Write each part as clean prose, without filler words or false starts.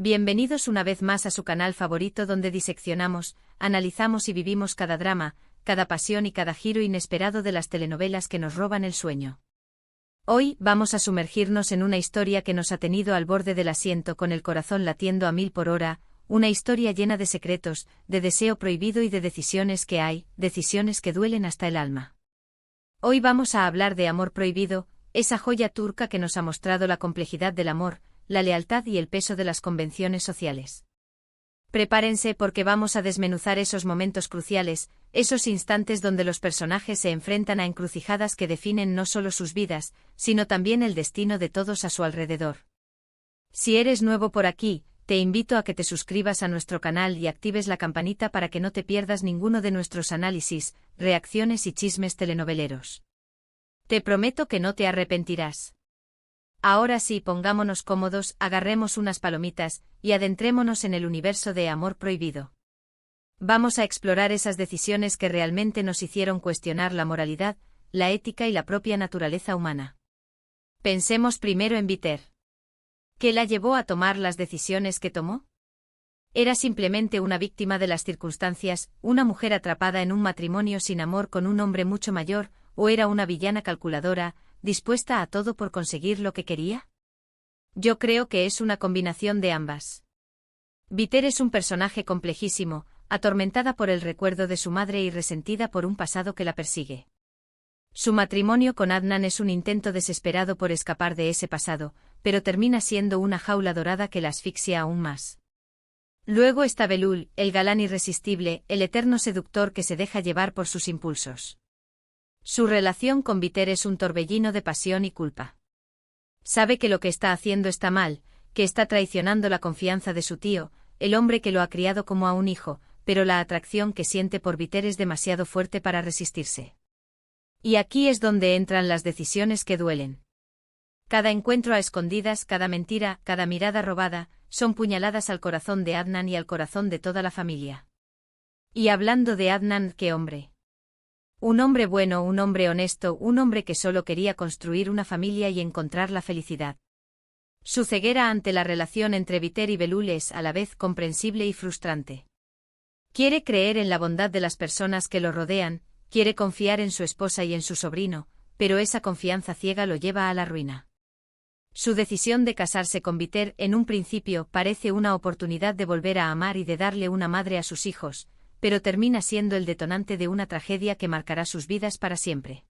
Bienvenidos una vez más a su canal favorito donde diseccionamos, analizamos y vivimos cada drama, cada pasión y cada giro inesperado de las telenovelas que nos roban el sueño. Hoy vamos a sumergirnos en una historia que nos ha tenido al borde del asiento con el corazón latiendo a 1000 por hora, una historia llena de secretos, de deseo prohibido y de decisiones que duelen hasta el alma. Hoy vamos a hablar de Amor Prohibido, esa joya turca que nos ha mostrado la complejidad del amor, la lealtad y el peso de las convenciones sociales. Prepárense porque vamos a desmenuzar esos momentos cruciales, esos instantes donde los personajes se enfrentan a encrucijadas que definen no solo sus vidas, sino también el destino de todos a su alrededor. Si eres nuevo por aquí, te invito a que te suscribas a nuestro canal y actives la campanita para que no te pierdas ninguno de nuestros análisis, reacciones y chismes telenoveleros. Te prometo que no te arrepentirás. Ahora sí, pongámonos cómodos, agarremos unas palomitas, y adentrémonos en el universo de Amor Prohibido. Vamos a explorar esas decisiones que realmente nos hicieron cuestionar la moralidad, la ética y la propia naturaleza humana. Pensemos primero en Bihter. ¿Qué la llevó a tomar las decisiones que tomó? ¿Era simplemente una víctima de las circunstancias, una mujer atrapada en un matrimonio sin amor con un hombre mucho mayor, o era una villana calculadora, dispuesta a todo por conseguir lo que quería? Yo creo que es una combinación de ambas. Bihter es un personaje complejísimo, atormentada por el recuerdo de su madre y resentida por un pasado que la persigue. Su matrimonio con Adnan es un intento desesperado por escapar de ese pasado, pero termina siendo una jaula dorada que la asfixia aún más. Luego está Belul, el galán irresistible, el eterno seductor que se deja llevar por sus impulsos. Su relación con Bihter es un torbellino de pasión y culpa. Sabe que lo que está haciendo está mal, que está traicionando la confianza de su tío, el hombre que lo ha criado como a un hijo, pero la atracción que siente por Bihter es demasiado fuerte para resistirse. Y aquí es donde entran las decisiones que duelen. Cada encuentro a escondidas, cada mentira, cada mirada robada, son puñaladas al corazón de Adnan y al corazón de toda la familia. Y hablando de Adnan, ¿qué hombre? Un hombre bueno, un hombre honesto, un hombre que solo quería construir una familia y encontrar la felicidad. Su ceguera ante la relación entre Bihter y Belul es a la vez comprensible y frustrante. Quiere creer en la bondad de las personas que lo rodean, quiere confiar en su esposa y en su sobrino, pero esa confianza ciega lo lleva a la ruina. Su decisión de casarse con Bihter en un principio parece una oportunidad de volver a amar y de darle una madre a sus hijos, pero termina siendo el detonante de una tragedia que marcará sus vidas para siempre.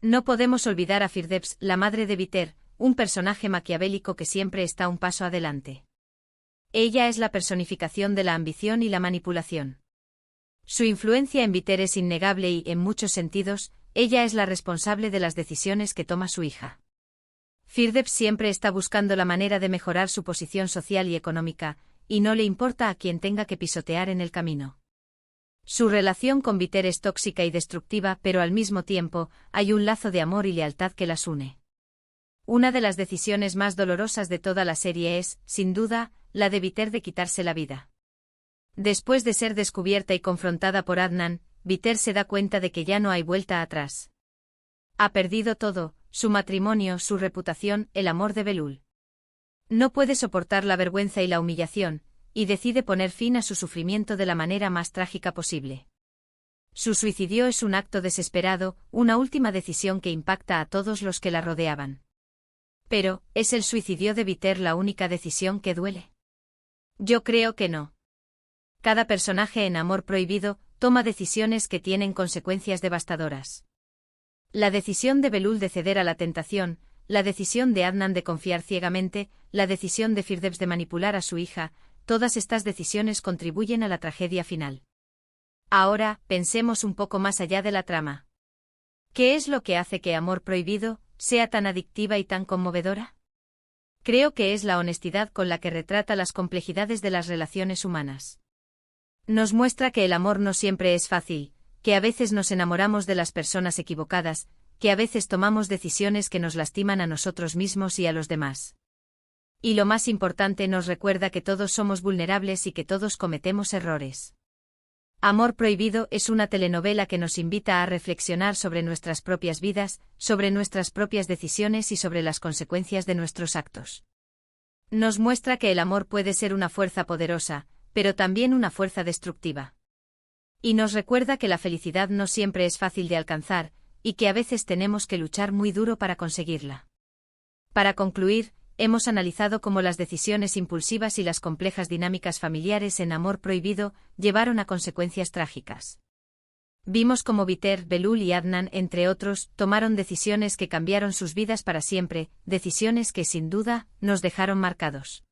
No podemos olvidar a Firdevs, la madre de Bihter, un personaje maquiavélico que siempre está un paso adelante. Ella es la personificación de la ambición y la manipulación. Su influencia en Bihter es innegable y, en muchos sentidos, ella es la responsable de las decisiones que toma su hija. Firdevs siempre está buscando la manera de mejorar su posición social y económica, y no le importa a quien tenga que pisotear en el camino. Su relación con Bihter es tóxica y destructiva, pero al mismo tiempo, hay un lazo de amor y lealtad que las une. Una de las decisiones más dolorosas de toda la serie es, sin duda, la de Bihter de quitarse la vida. Después de ser descubierta y confrontada por Adnan, Bihter se da cuenta de que ya no hay vuelta atrás. Ha perdido todo, su matrimonio, su reputación, el amor de Belul. No puede soportar la vergüenza y la humillación, y decide poner fin a su sufrimiento de la manera más trágica posible. Su suicidio es un acto desesperado, una última decisión que impacta a todos los que la rodeaban. Pero, ¿es el suicidio de Bihter la única decisión que duele? Yo creo que no. Cada personaje en Amor Prohibido toma decisiones que tienen consecuencias devastadoras. La decisión de Belul de ceder a la tentación, la decisión de Adnan de confiar ciegamente, la decisión de Firdevs de manipular a su hija, todas estas decisiones contribuyen a la tragedia final. Ahora, pensemos un poco más allá de la trama. ¿Qué es lo que hace que Amor Prohibido sea tan adictiva y tan conmovedora? Creo que es la honestidad con la que retrata las complejidades de las relaciones humanas. Nos muestra que el amor no siempre es fácil, que a veces nos enamoramos de las personas equivocadas, que a veces tomamos decisiones que nos lastiman a nosotros mismos y a los demás. Y lo más importante, nos recuerda que todos somos vulnerables y que todos cometemos errores. Amor Prohibido es una telenovela que nos invita a reflexionar sobre nuestras propias vidas, sobre nuestras propias decisiones y sobre las consecuencias de nuestros actos. Nos muestra que el amor puede ser una fuerza poderosa, pero también una fuerza destructiva. Y nos recuerda que la felicidad no siempre es fácil de alcanzar, y que a veces tenemos que luchar muy duro para conseguirla. Para concluir, hemos analizado cómo las decisiones impulsivas y las complejas dinámicas familiares en Amor Prohibido llevaron a consecuencias trágicas. Vimos cómo Biter, Belul y Adnan, entre otros, tomaron decisiones que cambiaron sus vidas para siempre, decisiones que, sin duda, nos dejaron marcados.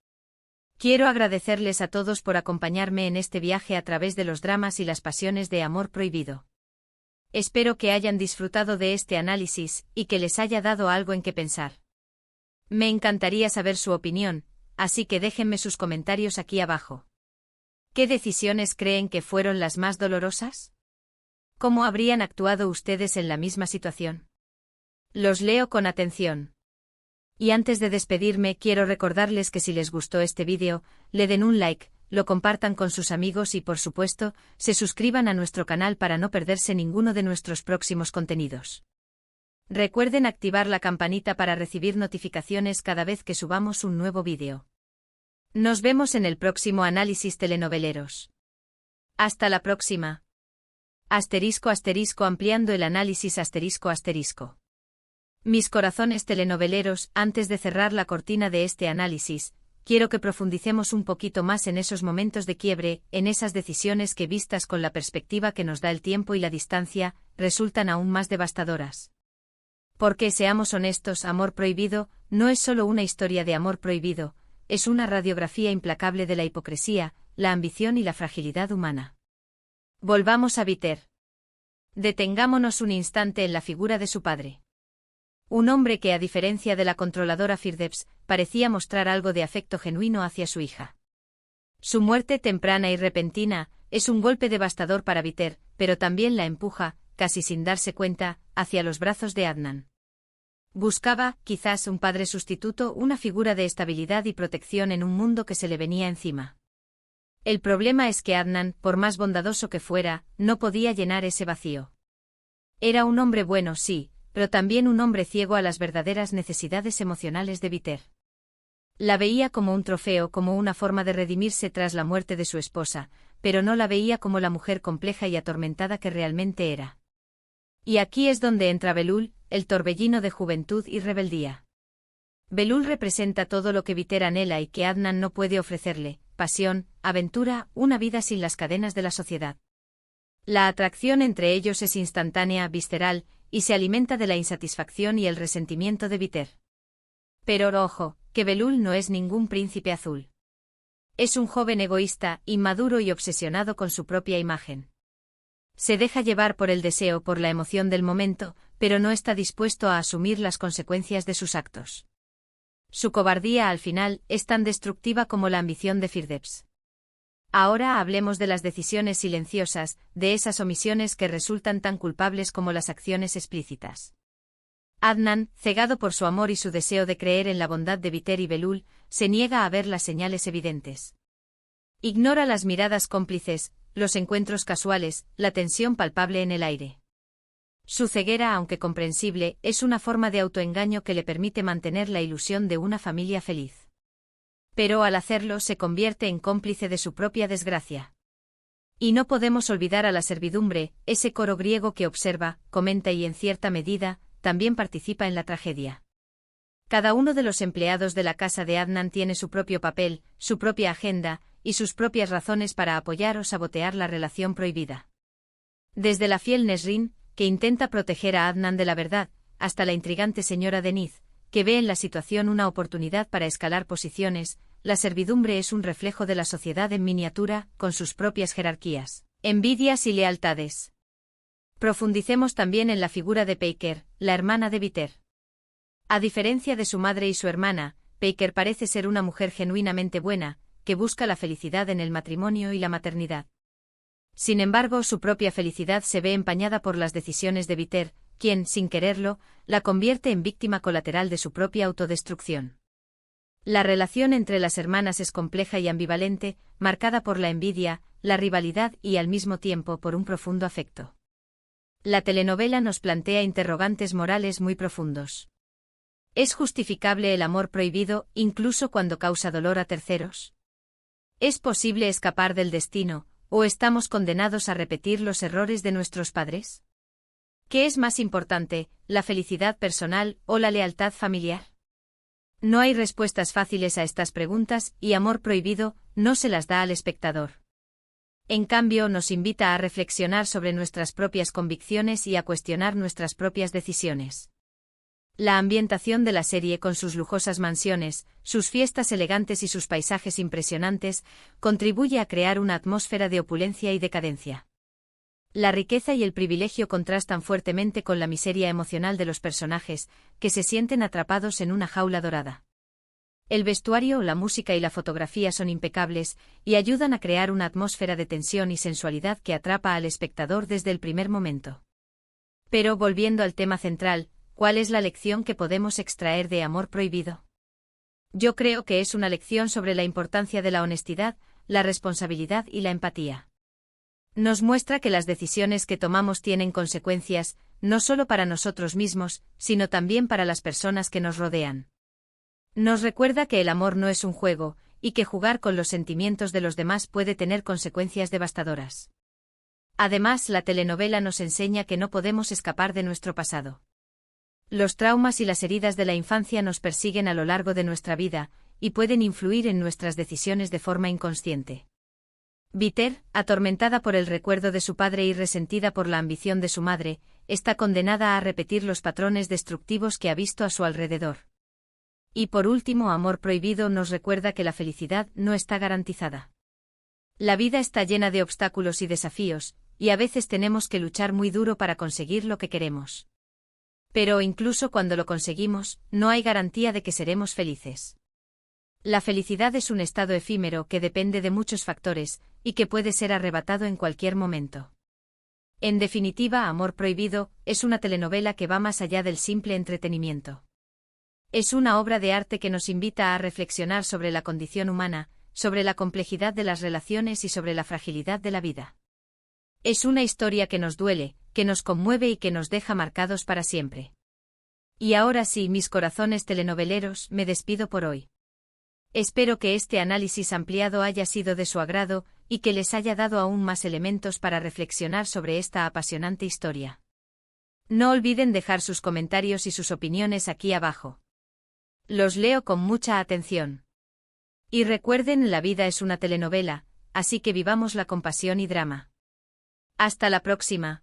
Quiero agradecerles a todos por acompañarme en este viaje a través de los dramas y las pasiones de Amor Prohibido. Espero que hayan disfrutado de este análisis y que les haya dado algo en que pensar. Me encantaría saber su opinión, así que déjenme sus comentarios aquí abajo. ¿Qué decisiones creen que fueron las más dolorosas? ¿Cómo habrían actuado ustedes en la misma situación? Los leo con atención. Y antes de despedirme, quiero recordarles que si les gustó este vídeo, le den un like, lo compartan con sus amigos y, por supuesto, se suscriban a nuestro canal para no perderse ninguno de nuestros próximos contenidos. Recuerden activar la campanita para recibir notificaciones cada vez que subamos un nuevo vídeo. Nos vemos en el próximo análisis telenoveleros. Hasta la próxima. *** ampliando el análisis ***. Mis corazones telenoveleros, antes de cerrar la cortina de este análisis, quiero que profundicemos un poquito más en esos momentos de quiebre, en esas decisiones que, vistas con la perspectiva que nos da el tiempo y la distancia, resultan aún más devastadoras. Porque, seamos honestos, Amor Prohibido no es solo una historia de amor prohibido, es una radiografía implacable de la hipocresía, la ambición y la fragilidad humana. Volvamos a Biter. Detengámonos un instante en la figura de su padre. Un hombre que, a diferencia de la controladora Firdevs, parecía mostrar algo de afecto genuino hacia su hija. Su muerte temprana y repentina es un golpe devastador para Biter, pero también la empuja, casi sin darse cuenta, hacia los brazos de Adnan. Buscaba, quizás, un padre sustituto, una figura de estabilidad y protección en un mundo que se le venía encima. El problema es que Adnan, por más bondadoso que fuera, no podía llenar ese vacío. Era un hombre bueno, sí, pero también un hombre ciego a las verdaderas necesidades emocionales de Biter. La veía como un trofeo, como una forma de redimirse tras la muerte de su esposa, pero no la veía como la mujer compleja y atormentada que realmente era. Y aquí es donde entra Belul, el torbellino de juventud y rebeldía. Belul representa todo lo que Biter anhela y que Adnan no puede ofrecerle: pasión, aventura, una vida sin las cadenas de la sociedad. La atracción entre ellos es instantánea, visceral, y se alimenta de la insatisfacción y el resentimiento de Biter. Pero ojo, que Belul no es ningún príncipe azul. Es un joven egoísta, inmaduro y obsesionado con su propia imagen. Se deja llevar por el deseo, por la emoción del momento, pero no está dispuesto a asumir las consecuencias de sus actos. Su cobardía al final es tan destructiva como la ambición de Firdevs. Ahora hablemos de las decisiones silenciosas, de esas omisiones que resultan tan culpables como las acciones explícitas. Adnan, cegado por su amor y su deseo de creer en la bondad de Biter y Belul, se niega a ver las señales evidentes. Ignora las miradas cómplices, los encuentros casuales, la tensión palpable en el aire. Su ceguera, aunque comprensible, es una forma de autoengaño que le permite mantener la ilusión de una familia feliz. Pero al hacerlo se convierte en cómplice de su propia desgracia. Y no podemos olvidar a la servidumbre, ese coro griego que observa, comenta y en cierta medida, también participa en la tragedia. Cada uno de los empleados de la casa de Adnan tiene su propio papel, su propia agenda, y sus propias razones para apoyar o sabotear la relación prohibida. Desde la fiel Nesrin, que intenta proteger a Adnan de la verdad, hasta la intrigante señora Deniz, que ve en la situación una oportunidad para escalar posiciones, la servidumbre es un reflejo de la sociedad en miniatura, con sus propias jerarquías, envidias y lealtades. Profundicemos también en la figura de Peiker, la hermana de Biter. A diferencia de su madre y su hermana, Peiker parece ser una mujer genuinamente buena, que busca la felicidad en el matrimonio y la maternidad. Sin embargo, su propia felicidad se ve empañada por las decisiones de Biter, quien, sin quererlo, la convierte en víctima colateral de su propia autodestrucción. La relación entre las hermanas es compleja y ambivalente, marcada por la envidia, la rivalidad y al mismo tiempo por un profundo afecto. La telenovela nos plantea interrogantes morales muy profundos. ¿Es justificable el amor prohibido, incluso cuando causa dolor a terceros? ¿Es posible escapar del destino, o estamos condenados a repetir los errores de nuestros padres? ¿Qué es más importante, la felicidad personal o la lealtad familiar? No hay respuestas fáciles a estas preguntas y Amor Prohibido no se las da al espectador. En cambio, nos invita a reflexionar sobre nuestras propias convicciones y a cuestionar nuestras propias decisiones. La ambientación de la serie, con sus lujosas mansiones, sus fiestas elegantes y sus paisajes impresionantes, contribuye a crear una atmósfera de opulencia y decadencia. La riqueza y el privilegio contrastan fuertemente con la miseria emocional de los personajes, que se sienten atrapados en una jaula dorada. El vestuario, la música y la fotografía son impecables, y ayudan a crear una atmósfera de tensión y sensualidad que atrapa al espectador desde el primer momento. Pero volviendo al tema central, ¿cuál es la lección que podemos extraer de Amor Prohibido? Yo creo que es una lección sobre la importancia de la honestidad, la responsabilidad y la empatía. Nos muestra que las decisiones que tomamos tienen consecuencias, no solo para nosotros mismos, sino también para las personas que nos rodean. Nos recuerda que el amor no es un juego, y que jugar con los sentimientos de los demás puede tener consecuencias devastadoras. Además, la telenovela nos enseña que no podemos escapar de nuestro pasado. Los traumas y las heridas de la infancia nos persiguen a lo largo de nuestra vida, y pueden influir en nuestras decisiones de forma inconsciente. Viter, atormentada por el recuerdo de su padre y resentida por la ambición de su madre, está condenada a repetir los patrones destructivos que ha visto a su alrededor. Y por último, Amor Prohibido nos recuerda que la felicidad no está garantizada. La vida está llena de obstáculos y desafíos, y a veces tenemos que luchar muy duro para conseguir lo que queremos. Pero incluso cuando lo conseguimos, no hay garantía de que seremos felices. La felicidad es un estado efímero que depende de muchos factores, y que puede ser arrebatado en cualquier momento. En definitiva, Amor Prohibido es una telenovela que va más allá del simple entretenimiento. Es una obra de arte que nos invita a reflexionar sobre la condición humana, sobre la complejidad de las relaciones y sobre la fragilidad de la vida. Es una historia que nos duele, que nos conmueve y que nos deja marcados para siempre. Y ahora sí, mis corazones telenoveleros, me despido por hoy. Espero que este análisis ampliado haya sido de su agrado y que les haya dado aún más elementos para reflexionar sobre esta apasionante historia. No olviden dejar sus comentarios y sus opiniones aquí abajo. Los leo con mucha atención. Y recuerden, la vida es una telenovela, así que vivámosla con pasión y drama. Hasta la próxima.